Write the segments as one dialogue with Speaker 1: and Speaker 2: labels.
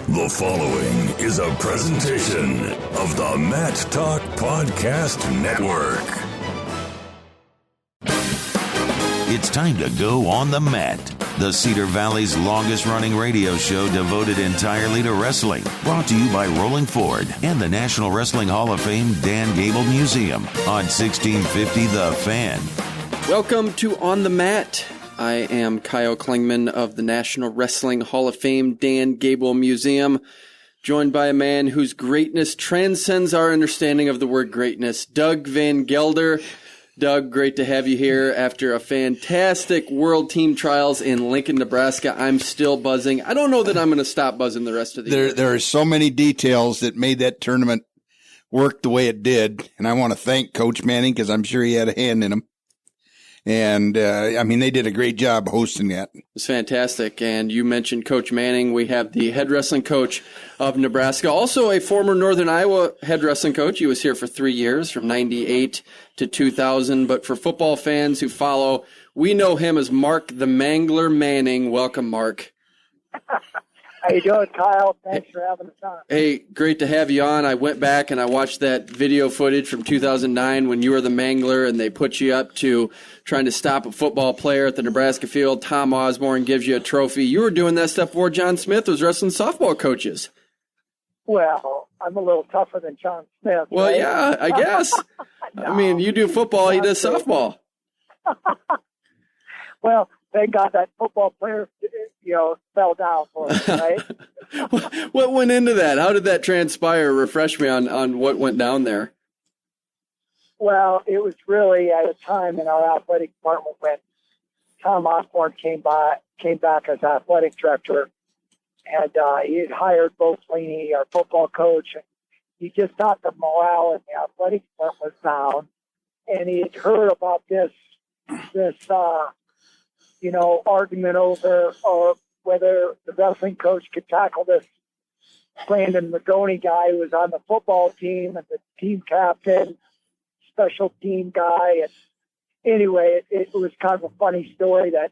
Speaker 1: The following is a presentation of the Mat Talk Podcast Network. It's time to go on the mat. The Cedar Valley's longest-running radio show devoted entirely to wrestling. Brought to you by Rolling Ford and the National Wrestling Hall of Fame Dan Gable Museum on 1650 The Fan.
Speaker 2: Welcome to On the Mat. I am Kyle Klingman of the National Wrestling Hall of Fame Dan Gable Museum, joined by a man whose greatness transcends our understanding of the word greatness, Doug Van Gelder. Doug, great to have you here after a fantastic World Team Trials in Lincoln, Nebraska. I'm still buzzing. I don't know that I'm going to stop buzzing the rest of the year.
Speaker 3: There are so many details that made that tournament work the way it did, and I want to thank Coach Manning because I'm sure he had a hand in them. And, they did a great job hosting that.
Speaker 2: It was fantastic. And you mentioned Coach Manning. We have the head wrestling coach of Nebraska, also a former Northern Iowa head wrestling coach. He was here for 3 years, from 98 to 2000. But for football fans who follow, we know him as Mark the Mangler Manning. Welcome, Mark.
Speaker 4: How you doing, Kyle? Thanks for having us on.
Speaker 2: Hey, great to have you on. I went back and I watched that video footage from 2009 when you were the Mangler and they put you up to trying to stop a football player at the Nebraska field. Tom Osborne gives you a trophy. You were doing that stuff before John Smith was wrestling softball coaches.
Speaker 4: Well, I'm a little tougher than John Smith.
Speaker 2: Well,
Speaker 4: right?
Speaker 2: yeah, I guess.
Speaker 4: No,
Speaker 2: I mean, you do football, he does softball.
Speaker 4: Well, thank God that football player, fell down for us, right?
Speaker 2: What went into that? How did that transpire? Refresh me on what went down there.
Speaker 4: Well, it was really at a time in our athletic department when Tom Osborne came back as athletic director, and he had hired Bo Flaney, our football coach, and he just thought the morale in the athletic department was down, and he had heard about this argument over whether the wrestling coach could tackle this Brandon Magoni guy who was on the football team and the team captain, special team guy. And anyway, it was kind of a funny story that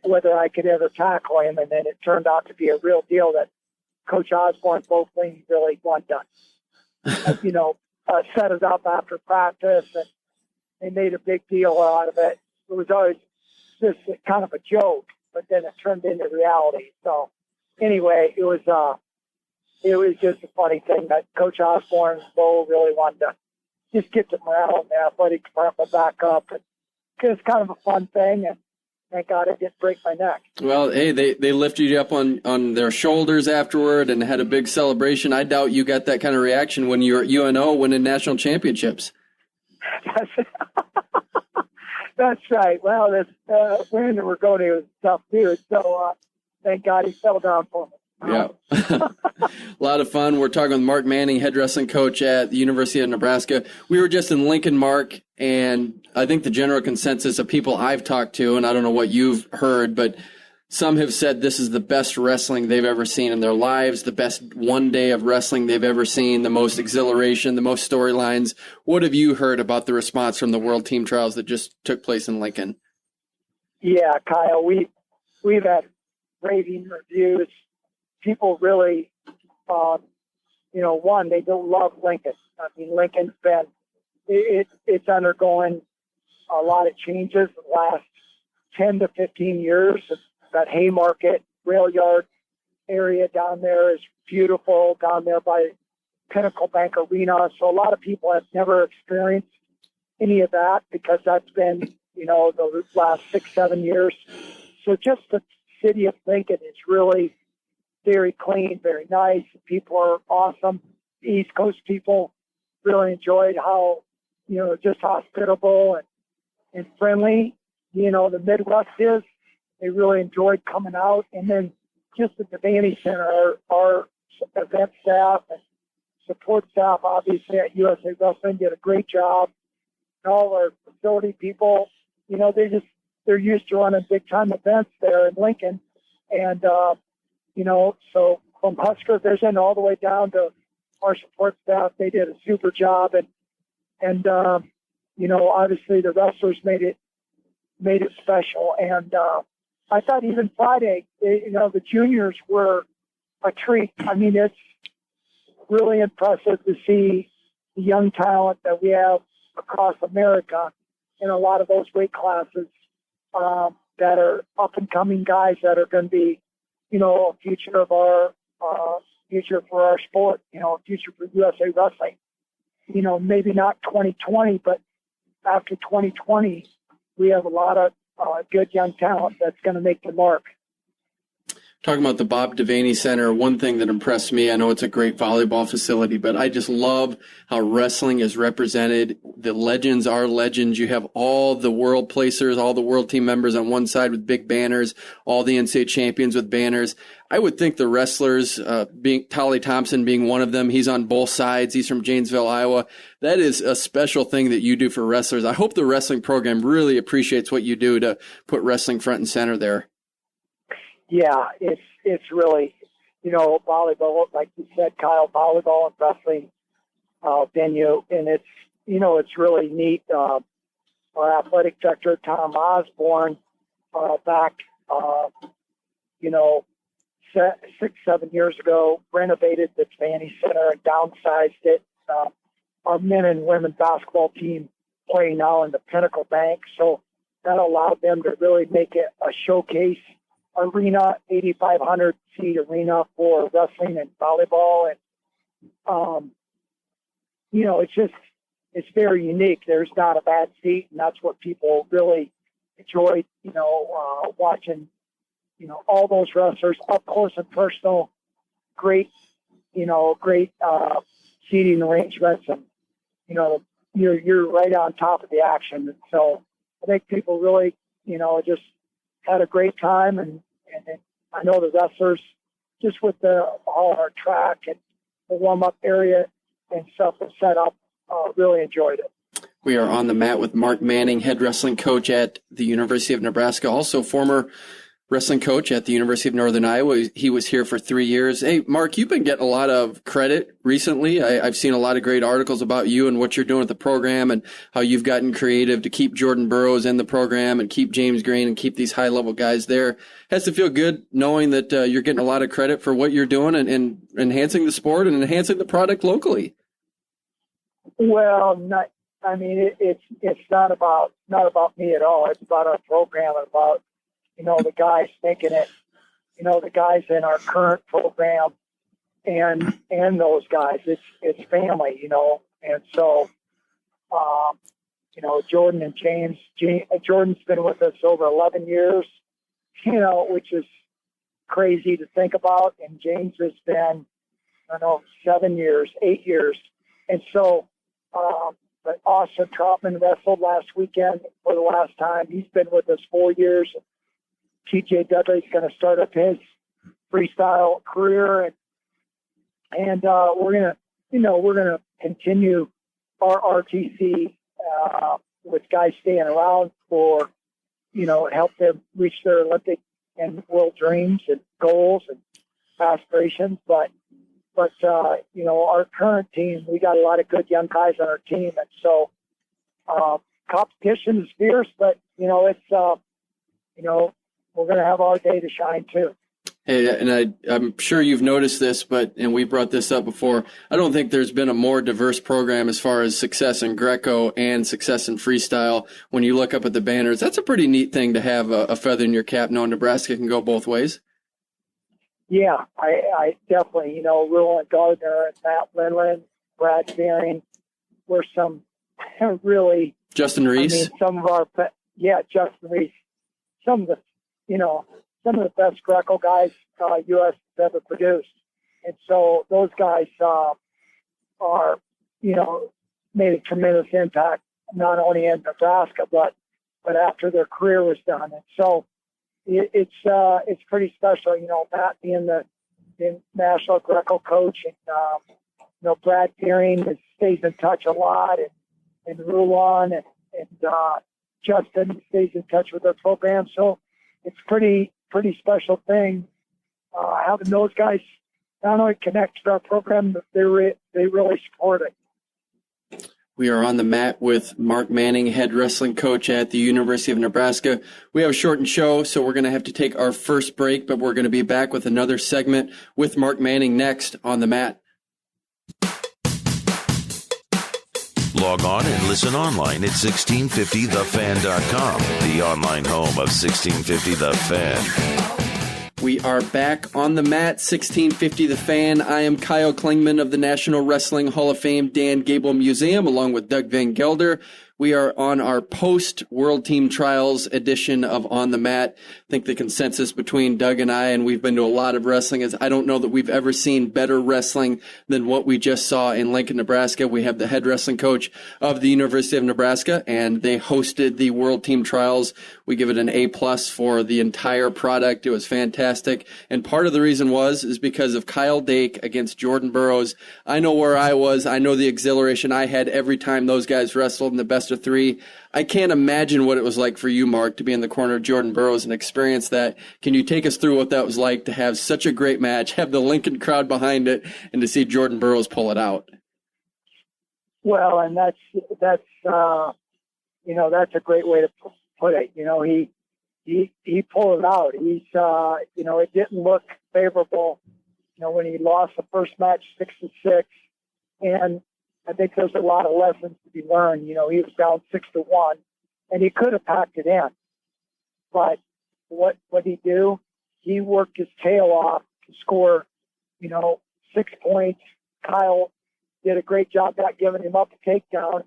Speaker 4: whether I could ever tackle him. And then it turned out to be a real deal that Coach Osborne, Bo Flaney really wanted to, set it up after practice, and they made a big deal out of it. It was always just kind of a joke, but then it turned into reality. So anyway, it was just a funny thing that Coach Osborne and Bo really wanted to just get the morale in the athletic department back up. And it's kind of a fun thing, and thank God it didn't break my neck.
Speaker 2: Well, hey, they lifted you up on their shoulders afterward and had a big celebration. I doubt you got that kind of reaction when you were at UNO winning national championships. That's
Speaker 4: right. Well, Brandon Magoni was a tough dude, so thank God he fell down for me.
Speaker 2: Yeah. A lot of fun. We're talking with Mark Manning, head wrestling coach at the University of Nebraska. We were just in Lincoln, Mark, and I think the general consensus of people I've talked to, and I don't know what you've heard, but some have said this is the best wrestling they've ever seen in their lives, the best one day of wrestling they've ever seen, the most exhilaration, the most storylines. What have you heard about the response from the World Team Trials that just took place in Lincoln?
Speaker 4: Yeah, Kyle, we've had raving reviews. People really, they don't love Lincoln. I mean, Lincoln's been, it's undergoing a lot of changes the last 10 to 15 years. That Haymarket rail yard area down there is beautiful, down there by Pinnacle Bank Arena. So a lot of people have never experienced any of that because that's been, the last 6-7 years. So just the city of Lincoln is really very clean, very nice. People are awesome. The East Coast people really enjoyed how, just hospitable and friendly, the Midwest is. They really enjoyed coming out. And then just at the Vandy Center, our event staff and support staff, obviously at USA Wrestling, did a great job. And all our facility people, they're used to running big-time events there in Lincoln. And, so from Husker Vision all the way down to our support staff, they did a super job. And obviously the wrestlers made it special. And I thought even Friday, the juniors were a treat. I mean, it's really impressive to see the young talent that we have across America in a lot of those weight classes that are up-and-coming guys that are going to be, a future of our future for our sport, a future for USA Wrestling. Maybe not 2020, but after 2020, we have a lot of good young talent that's going to make the mark.
Speaker 2: Talking about the Bob Devaney Center, one thing that impressed me, I know it's a great volleyball facility, but I just love how wrestling is represented. The legends are legends. You have all the world placers, all the world team members on one side with big banners, all the NCAA champions with banners. I would think the wrestlers, being Tolly Thompson being one of them, he's on both sides. He's from Janesville, Iowa. That is a special thing that you do for wrestlers. I hope the wrestling program really appreciates what you do to put wrestling front and center there.
Speaker 4: Yeah, it's really, volleyball, like you said, Kyle, volleyball and wrestling venue, and it's really neat. Our athletic director, Tom Osborne, back, 6-7 years ago, renovated the Devaney Center and downsized it. Our men and women basketball team play now in the Pinnacle Bank, so that allowed them to really make it a showcase arena, 8,500 seat arena for wrestling and volleyball. And, it's very unique. There's not a bad seat, and that's what people really enjoy, watching, all those wrestlers up close and personal, great seating arrangements, and, you're right on top of the action. And so I think people really, just had a great time, and I know the wrestlers, just with all our track and the warm-up area and stuff was set up, really enjoyed it.
Speaker 2: We are on the mat with Mark Manning, head wrestling coach at the University of Nebraska, also former wrestling coach at the University of Northern Iowa. He was here for 3 years. Hey, Mark, you've been getting a lot of credit recently. I've seen a lot of great articles about you and what you're doing with the program and how you've gotten creative to keep Jordan Burroughs in the program and keep James Green and keep these high-level guys there. Has to feel good knowing that you're getting a lot of credit for what you're doing and enhancing the sport and enhancing the product locally.
Speaker 4: Well, it's not about me at all. It's about our program and about the guys thinking it, the guys in our current program and those guys, it's family, and so, Jordan and James, Jordan's been with us over 11 years, which is crazy to think about. And James has been, 7 years, 8 years. And so, but Austin Troutman wrestled last weekend for the last time. He's been with us 4 years. TJ Dudley's going to start up his freestyle career, and we're gonna continue our RTC with guys staying around for help them reach their Olympic and world dreams and goals and aspirations. But our current team, we got a lot of good young guys on our team, and so competition is fierce, but it's we're going to have our day to shine too.
Speaker 2: Hey, and I'm sure you've noticed this, and we brought this up before, I don't think there's been a more diverse program as far as success in Greco and success in freestyle. When you look up at the banners, that's a pretty neat thing to have a feather in your cap, knowing Nebraska can go both ways.
Speaker 4: Yeah, I definitely, Roland Gardner and Matt Lindland, Brad Fearing, were some really...
Speaker 2: Justin Reese?
Speaker 4: Justin Reese. Some of the best Greco guys U.S. has ever produced. And so those guys are, made a tremendous impact, not only in Nebraska, but after their career was done. And so it's pretty special, Matt being the national Greco coach, and, Brad Fearing stays in touch a lot, and Rulon and Justin stays in touch with their program. So it's pretty special thing having those guys not only connect to our program, but they really support it.
Speaker 2: We are on the mat with Mark Manning, head wrestling coach at the University of Nebraska. We have a shortened show, so we're going to have to take our first break, but we're going to be back with another segment with Mark Manning next on the mat.
Speaker 1: Log on and listen online at 1650thefan.com, the online home of 1650 The Fan.
Speaker 2: We are back on the mat, 1650 The Fan. I am Kyle Klingman of the National Wrestling Hall of Fame Dan Gable Museum, along with Doug Van Gelder. We are on our post-World Team Trials edition of On the Mat. I think the consensus between Doug and I, and we've been to a lot of wrestling, is I don't know that we've ever seen better wrestling than what we just saw in Lincoln, Nebraska. We have the head wrestling coach of the University of Nebraska, and they hosted the World Team Trials. We give it an A+ for the entire product. It was fantastic. And part of the reason is because of Kyle Dake against Jordan Burroughs. I know where I was. I know the exhilaration I had every time those guys wrestled in the best of three. I can't imagine what it was like for you, Mark, to be in the corner of Jordan Burroughs and experience that. Can you take us through what that was like to have such a great match, have the Lincoln crowd behind it, and to see Jordan Burroughs pull it out?
Speaker 4: Well, and that's that's a great way to put it. He pulled it out. He's it didn't look favorable. When he lost the first match 6-6, and I think there's a lot of lessons to be learned. He was down 6-1, and he could have packed it in. But what did he do? He worked his tail off to score, 6 points. Kyle did a great job not giving him up a takedown.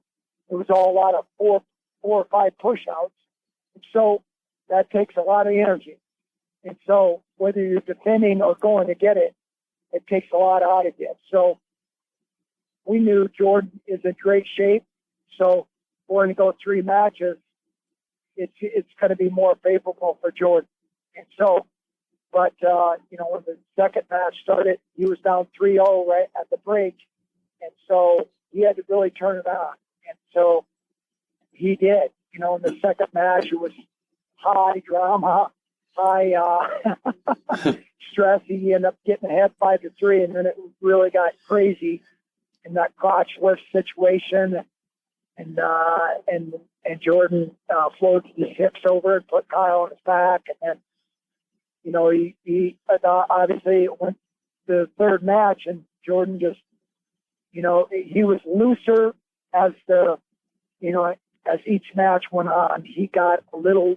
Speaker 4: It was all a lot of four or five push-outs. And so that takes a lot of energy. And so whether you're defending or going to get it, it takes a lot out of you. So we knew Jordan is in great shape, so we're going to go 3 matches. It's going to be more favorable for Jordan. And so, but when the second match started, he was down 3-0 right at the break, and so he had to really turn it on. And so he did. In the second match, it was high drama, high stress. He ended up getting ahead 5-3, and then it really got crazy in that crotch lift situation, and Jordan floated his hips over and put Kyle on his back, and then he obviously it went the third match, and Jordan just he was looser as as each match went on. He got a little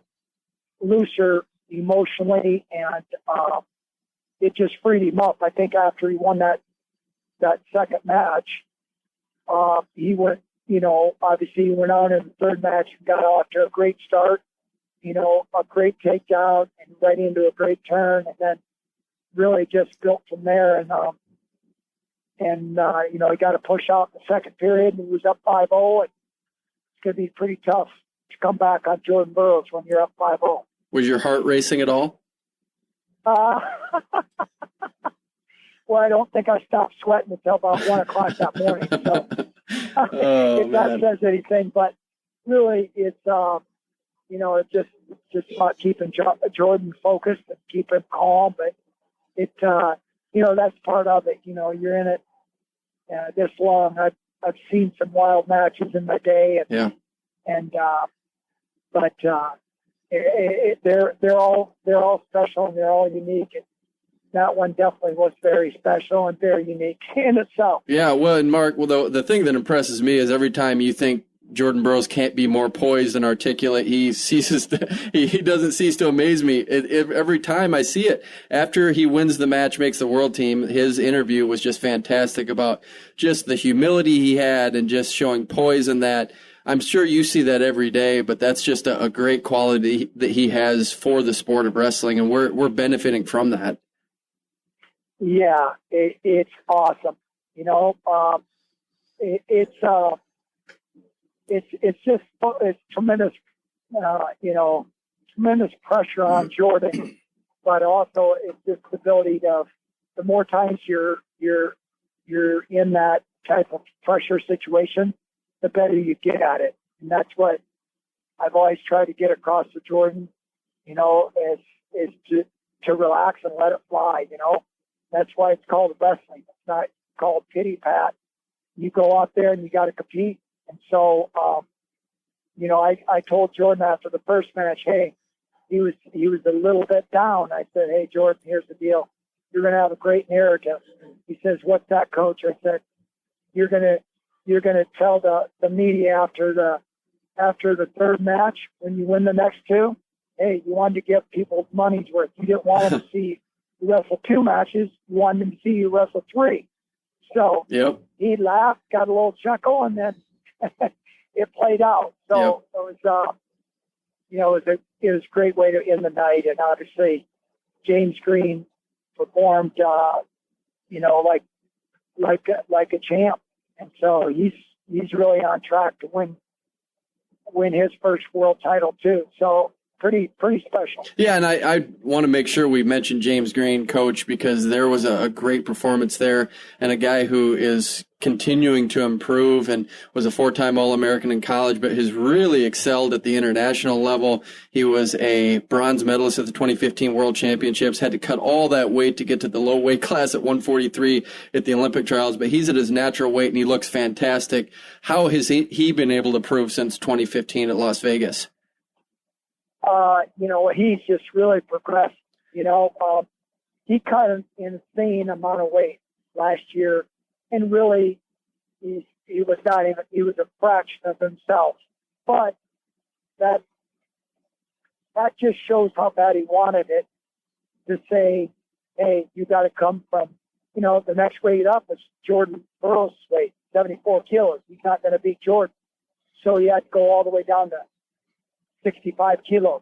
Speaker 4: looser emotionally, and it just freed him up. I think after he won that second match, he went, obviously he went on in the third match and got off to a great start, a great takedown and right into a great turn, and then really just built from there. And he got a push out in the second period, and he was up 5-0, and it's going to be pretty tough to come back on Jordan Burroughs when you're up 5-0.
Speaker 2: Was your heart racing at all?
Speaker 4: Well, I don't think I stopped sweating until about 1 o'clock that morning. So if that says anything, but really it's, it's just about keeping Jordan focused and keep him calm. But that's part of it. You're in it this long. I've seen some wild matches in my day, but they're all special and they're all unique. And that one definitely was very special and very unique in itself.
Speaker 2: Yeah, well, and Mark, the thing that impresses me is every time you think Jordan Burroughs can't be more poised and articulate, he doesn't cease to amaze me. Every time I see it. After he wins the match, makes the world team, his interview was just fantastic about just the humility he had and just showing poise in that. I'm sure you see that every day, but that's just a great quality that he has for the sport of wrestling, and we're benefiting from that.
Speaker 4: Yeah, it's awesome. It's tremendous, tremendous pressure on Jordan, but also it's just the ability to, the more times you're in that type of pressure situation, the better you get at it. And that's what I've always tried to get across to Jordan, is to relax and let it fly, That's why it's called wrestling. It's not called pity pat. You go out there and you got to compete. And so, I told Jordan after the first match, hey, he was a little bit down. I said, hey, Jordan, here's the deal. You're going to have a great narrative. He says, what's that, coach? I said, you're going to tell the media after the third match, when you win the next two, hey, you wanted to give people money's worth. You didn't want them to see you wrestle 2 matches. You wanted them to see you wrestle 3. So He laughed, got a little chuckle, and then it played out. So it was, it was a great way to end the night. And obviously, James Green performed, like a champ. And so he's really on track to win his first world title too. So pretty special.
Speaker 2: Yeah, and I want to make sure we mention James Green, coach, because there was a great performance there, and a guy who is continuing to improve and was a 4-time All-American in college, but has really excelled at the international level. He was a bronze medalist at the 2015 World Championships, had to cut all that weight to get to the low weight class at 143 at the Olympic trials, but he's at his natural weight and he looks fantastic. How has he been able to prove since 2015 at Las Vegas?
Speaker 4: He's just really progressed. He cut an insane amount of weight last year, and really, he was a fraction of himself. But that just shows how bad he wanted it, to say, hey, you got to come from, the next weight up is Jordan Burroughs' weight, 74 kilos. He's not going to beat Jordan. So he had to go all the way down to 65 kilos.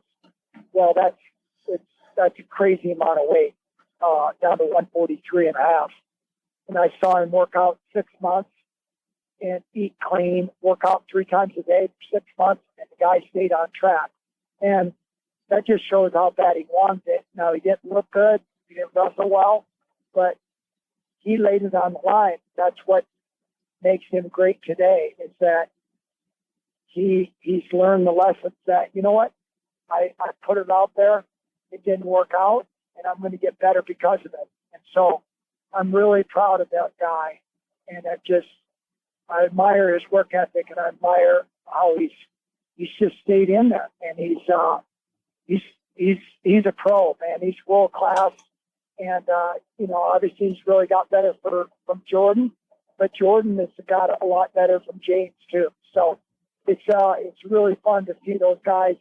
Speaker 4: Well, that's a crazy amount of weight, down to 143 and a half. And I saw him work out 6 months and eat clean, work out 3 times a day for 6 months, and the guy stayed on track. And that just shows how bad he wanted it. Now, he didn't look good, he didn't wrestle well, but he laid it on the line. That's what makes him great today, is that he's learned the lessons that, you know what, I put it out there, it didn't work out, and I'm going to get better because of it. And so I'm really proud of that guy, and I admire his work ethic, and I admire how he's just stayed in there, and he's a pro, man. He's world class, and obviously he's really got better from Jordan, but Jordan has got a lot better from James too. So it's really fun to see those guys,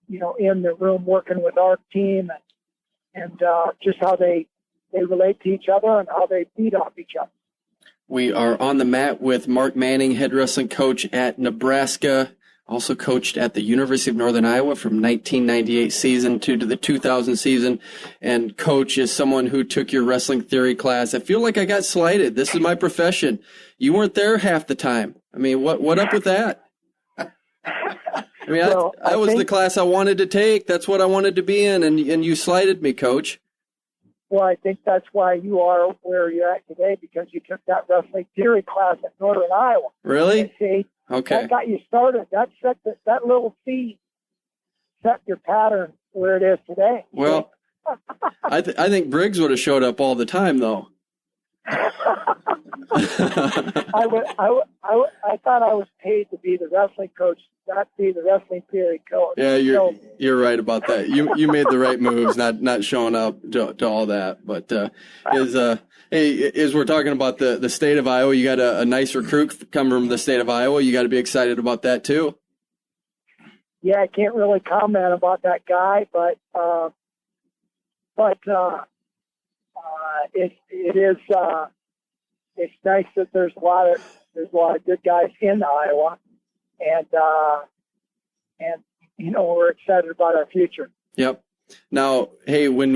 Speaker 4: in the room working with our team, and just how they relate to each other and how they feed off each other.
Speaker 2: We are on the mat with Mark Manning, head wrestling coach at Nebraska, also coached at the University of Northern Iowa from 1998 season to the 2000 season. And coach is someone who took your wrestling theory class. I feel like I got slighted. This is my profession. You weren't there half the time. I mean, what up with that? I mean, well, that was the class I wanted to take. That's what I wanted to be in, and you slighted me, coach.
Speaker 4: Well, I think that's why you are where you're at today, because you took that wrestling theory class at Northern Iowa.
Speaker 2: Really?
Speaker 4: See,
Speaker 2: okay.
Speaker 4: That got you started. That little seed set your pattern where it is today.
Speaker 2: Well, I think Briggs would have showed up all the time, though.
Speaker 4: I thought I was paid to be the wrestling coach, not be the wrestling theory coach.
Speaker 2: Yeah, you're right about that. You made the right moves, not showing up to all that. But as we're talking about the state of Iowa, you got a nice recruit come from the state of Iowa. You got to be excited about that too.
Speaker 4: Yeah, I can't really comment about that guy, but it is it's nice that there's a lot of good guys in Iowa, and we're excited about our future.
Speaker 2: Yep. Now, hey, when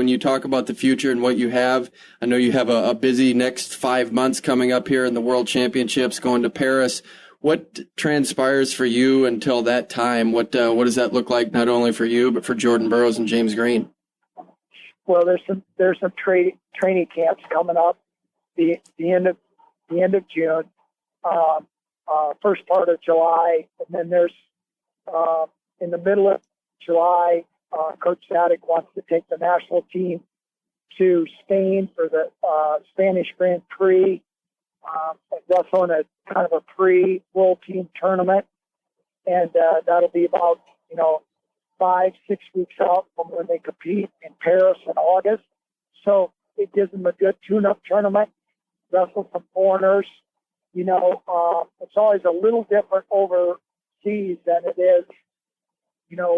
Speaker 2: you talk about the future and what you have, I know you have a busy next 5 months coming up here in the World Championships, going to Paris. What transpires for you until that time? What does that look like, not only for you but for Jordan Burroughs and James Green?
Speaker 4: Well, there's some training camps coming up, the end of June, first part of July, and then there's in the middle of July, Coach Sadek wants to take the national team to Spain for the Spanish Grand Prix, wrestling a kind of a pre-World Team tournament. And that'll be about, 5-6 weeks out from when they compete in Paris in August. So it gives them a good tune-up tournament, wrestle some foreigners. It's always a little different overseas than it is,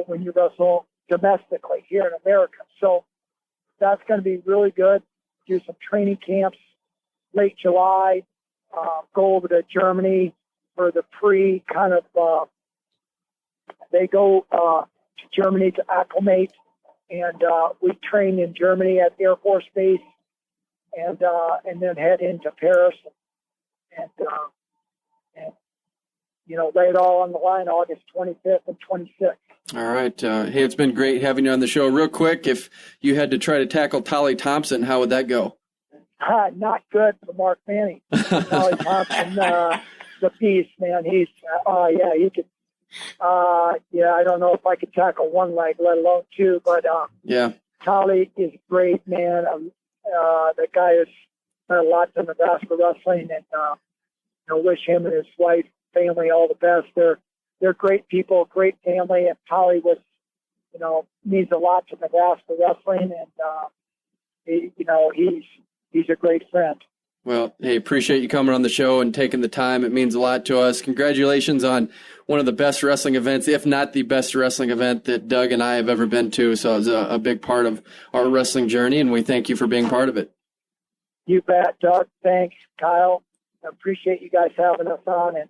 Speaker 4: when you wrestle domestically here in America. So that's going to be really good. Do some training camps late July, go over to Germany for the they go to Germany to acclimate, and we train in Germany at Air Force Base, and then head into Paris, and lay it all on the line August 25th and 26th.
Speaker 2: All right. Hey, it's been great having you on the show. Real quick, if you had to try to tackle Tolly Thompson, how would that go?
Speaker 4: Not good for Mark Manning. Tolly Thompson, the beast, man. He's, he could. I don't know if I could tackle one leg, let alone two, but Tolly is great, man. The guy has done a lot to Nebraska wrestling, and wish him and his wife, family all the best. They're great people, great family, and Tolly was, means a lot to Nebraska wrestling, and he's a great friend.
Speaker 2: Well, hey, appreciate you coming on the show and taking the time. It means a lot to us. Congratulations on one of the best wrestling events, if not the best wrestling event that Doug and I have ever been to. So it's a big part of our wrestling journey, and we thank you for being part of it.
Speaker 4: You bet, Doug. Thanks, Kyle. I appreciate you guys having us on, and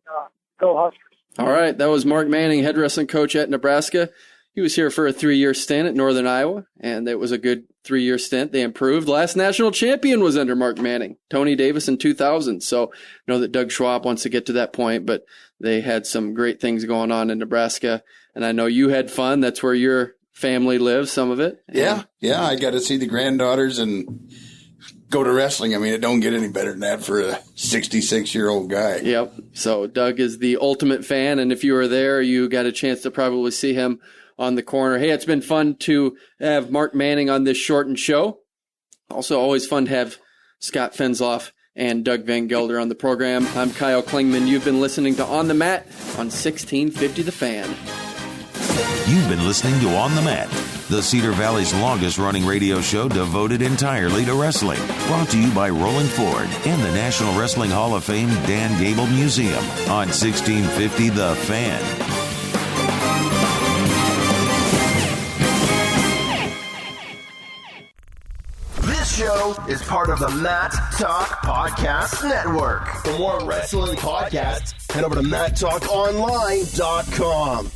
Speaker 4: go Huskers.
Speaker 2: All right, that was Mark Manning, head wrestling coach at Nebraska. He was here for a 3-year stint at Northern Iowa, and it was a good 3-year stint. They improved. Last national champion was under Mark Manning, Tony Davis in 2000. So I know that Doug Schwab wants to get to that point, but they had some great things going on in Nebraska. And I know you had fun. That's where your family lives, some of it.
Speaker 3: Yeah. I got to see the granddaughters and go to wrestling. I mean, it don't get any better than that for a 66-year-old guy.
Speaker 2: Yep. So Doug is the ultimate fan, and if you were there, you got a chance to probably see him on the corner. Hey, it's been fun to have Mark Manning on this shortened show. Also, always fun to have Scott Fensloff and Doug Van Gelder on the program. I'm Kyle Klingman. You've been listening to On the Mat on 1650 The Fan.
Speaker 1: You've been listening to On the Mat, the Cedar Valley's longest-running radio show devoted entirely to wrestling. Brought to you by Rolling Ford and the National Wrestling Hall of Fame Dan Gable Museum on 1650 The Fan.
Speaker 5: This show is part of the Mat Talk Podcast Network. For more wrestling podcasts, head over to MatTalkOnline.com.